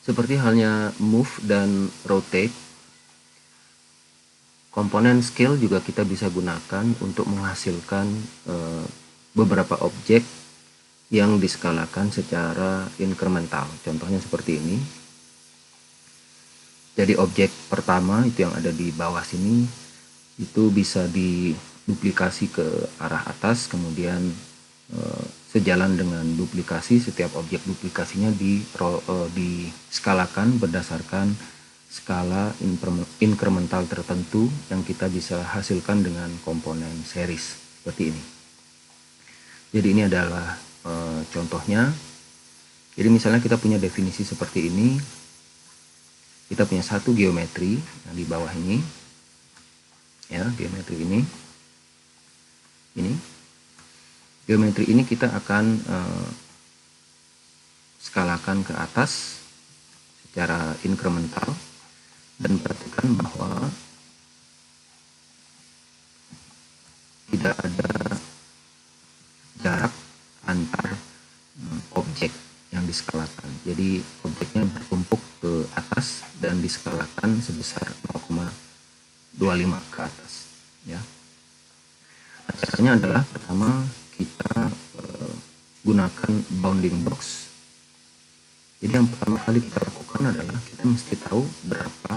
Seperti halnya move dan rotate, komponen scale juga kita bisa gunakan untuk menghasilkan beberapa objek yang diskalakan secara incremental. Contohnya seperti ini. Jadi objek pertama itu yang ada di bawah sini itu bisa diduplikasi ke arah atas, kemudian sejalan dengan duplikasi setiap objek duplikasinya diskalakan berdasarkan skala incremental tertentu yang kita bisa hasilkan dengan komponen series seperti ini. Jadi ini adalah contohnya. Jadi misalnya kita punya definisi seperti ini. Kita punya satu geometri yang di bawah ini, ya, geometri ini. Geometri ini kita akan skalakan ke atas secara incremental dan perhatikan bahwa tidak ada jarak antar objek yang diskalakan. Jadi objeknya bertumpuk ke atas dan diskalakan sebesar 0,25 ke atas, ya. Caranya adalah pertama kita gunakan bounding box. Jadi yang pertama kali kita lakukan adalah kita mesti tahu berapa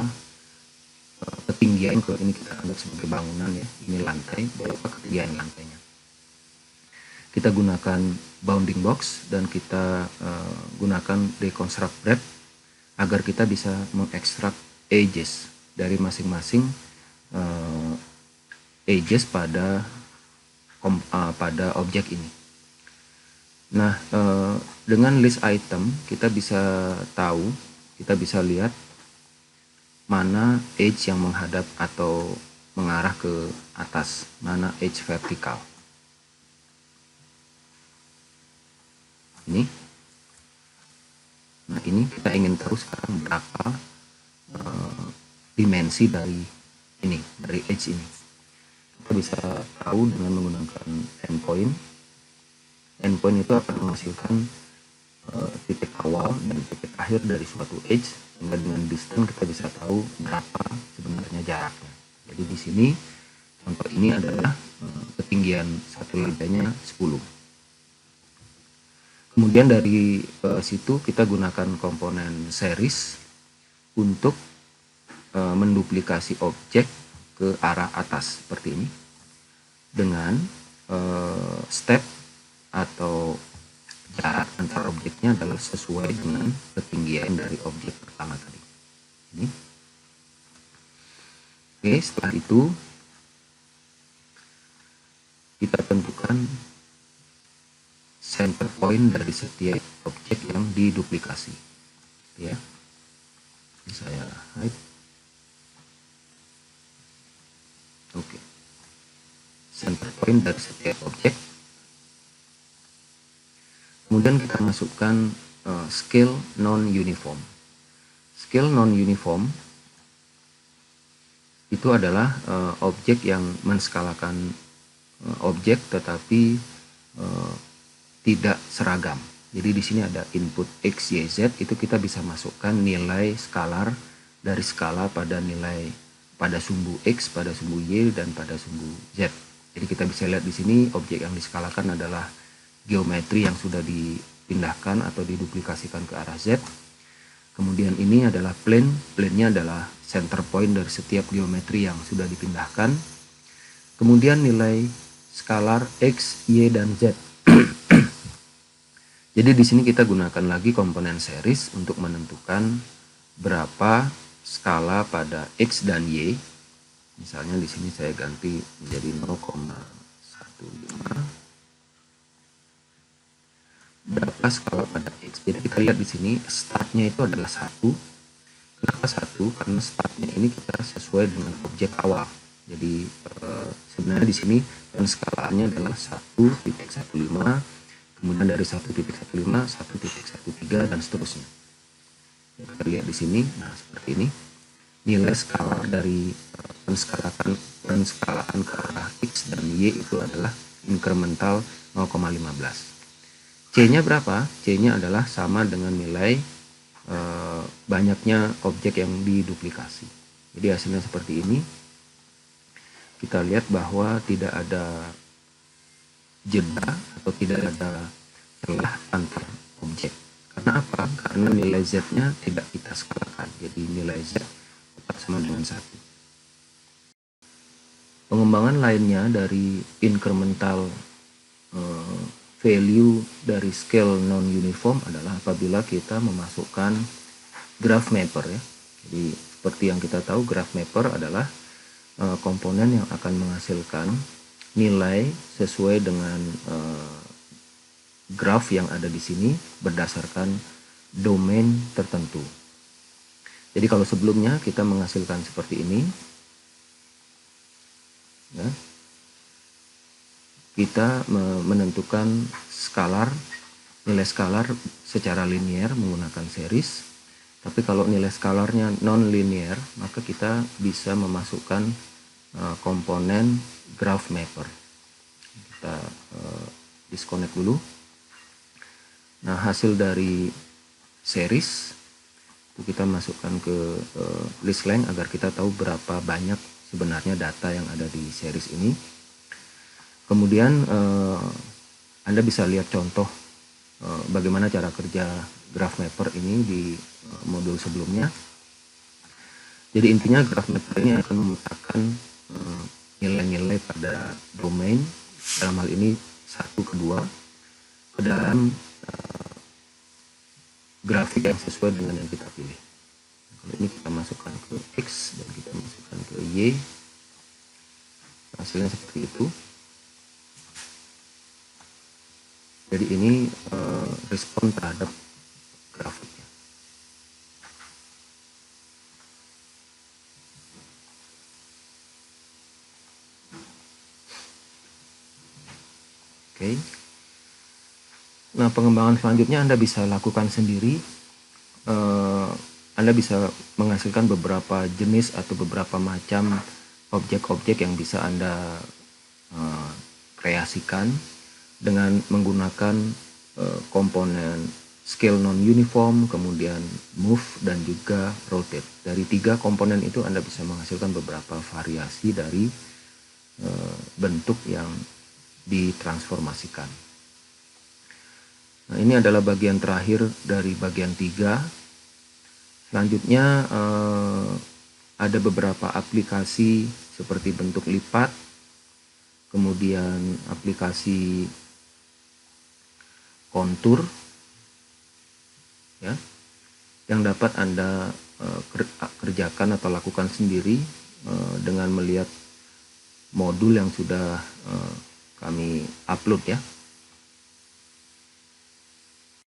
ketinggian, kalau ini kita anggap sebagai bangunan, ya, ini lantai, berapa ketinggian lantainya. Kita gunakan bounding box dan kita gunakan deconstruct breadth agar kita bisa mengekstrak edges dari masing-masing edges pada objek ini. Nah, dengan list item kita bisa tahu, kita bisa lihat mana edge yang menghadap atau mengarah ke atas, mana edge vertikal. Ini. Nah, ini kita ingin tahu sekarang berapa dimensi dari ini, dari edge ini. Kita bisa tahu dengan menggunakan endpoint. Endpoint itu akan menghasilkan titik awal dan titik akhir dari suatu edge, sehingga dengan distance kita bisa tahu berapa sebenarnya jaraknya. Jadi di sini contoh ini adalah ketinggian satu lantainya 10. Kemudian dari situ kita gunakan komponen series untuk menduplikasi objek ke arah atas seperti ini dengan step atau jarak antar objeknya adalah sesuai dengan ketinggian dari objek pertama tadi. Ini. Oke, setelah itu kita tentukan center point dari setiap objek yang diduplikasi, ya. Ini saya hide. Oke. Center point dari setiap objek. Kemudian kita masukkan scale non-uniform. Scale non-uniform itu adalah objek yang menskalakan objek tetapi tidak seragam. Jadi di sini ada input x, y, z, itu kita bisa masukkan nilai skalar dari skala pada nilai pada sumbu x, pada sumbu y, dan pada sumbu z. Jadi kita bisa lihat di sini objek yang diskalakan adalah geometri yang sudah dipindahkan atau diduplikasikan ke arah z. Kemudian ini adalah plane, plane-nya adalah center point dari setiap geometri yang sudah dipindahkan. Kemudian nilai skalar x, y, dan z. Jadi di sini kita gunakan lagi komponen series untuk menentukan berapa skala pada x dan y. Misalnya di sini saya ganti menjadi 0,15. Berapa skala pada x? Jadi kita lihat di sini startnya itu adalah 1. Kenapa 1? Karena startnya ini kita sesuai dengan objek awal. Jadi sebenarnya di sini dan skalanya adalah 1.15. Kemudian dari 1.15, 1.13 dan seterusnya. Kita lihat di sini, nah seperti ini. Nilai skala dari penskalaan ke arah x dan y itu adalah incremental 0,15. C-nya berapa? C-nya adalah sama dengan nilai banyaknya objek yang diduplikasi. Jadi hasilnya seperti ini. Kita lihat bahwa tidak ada jeda atau tidak ada celah antar objek. Karena apa? Karena nilai Z-nya tidak kita skalakan. Jadi nilai Z tetap sama dengan 1. Pengembangan lainnya dari incremental value dari scale non-uniform adalah apabila kita memasukkan graph mapper ya. Jadi seperti yang kita tahu, graph mapper adalah komponen yang akan menghasilkan nilai sesuai dengan graph yang ada di sini berdasarkan domain tertentu. Jadi kalau sebelumnya kita menghasilkan seperti ini, ya, kita menentukan nilai skalar secara linear menggunakan series. Tapi kalau nilai skalarnya non-linear, maka kita bisa memasukkan komponen graph mapper. Kita disconnect dulu. Nah, hasil dari series itu kita masukkan ke list length agar kita tahu berapa banyak sebenarnya data yang ada di series ini. Kemudian Anda bisa lihat contoh bagaimana cara kerja graph mapper ini di modul sebelumnya. Jadi intinya graph mapper ini akan memetakan nilai-nilai pada domain, dalam hal ini 1 ke 2, ke dalam grafik yang sesuai dengan yang kita pilih. Kalau ini kita masukkan ke X dan kita masukkan ke Y, hasilnya seperti itu. Jadi ini respon terhadap grafiknya. Oke. Nah, pengembangan selanjutnya Anda bisa lakukan sendiri. Anda bisa menghasilkan beberapa jenis atau beberapa macam objek-objek yang bisa Anda kreasikan dengan menggunakan komponen scale non-uniform, kemudian move, dan juga rotate. Dari 3 komponen itu Anda bisa menghasilkan beberapa variasi dari bentuk yang ditransformasikan. Nah, ini adalah bagian terakhir dari bagian 3. Selanjutnya ada beberapa aplikasi seperti bentuk lipat, kemudian aplikasi kontur ya, yang dapat Anda kerjakan atau lakukan sendiri dengan melihat modul yang sudah kami upload ya.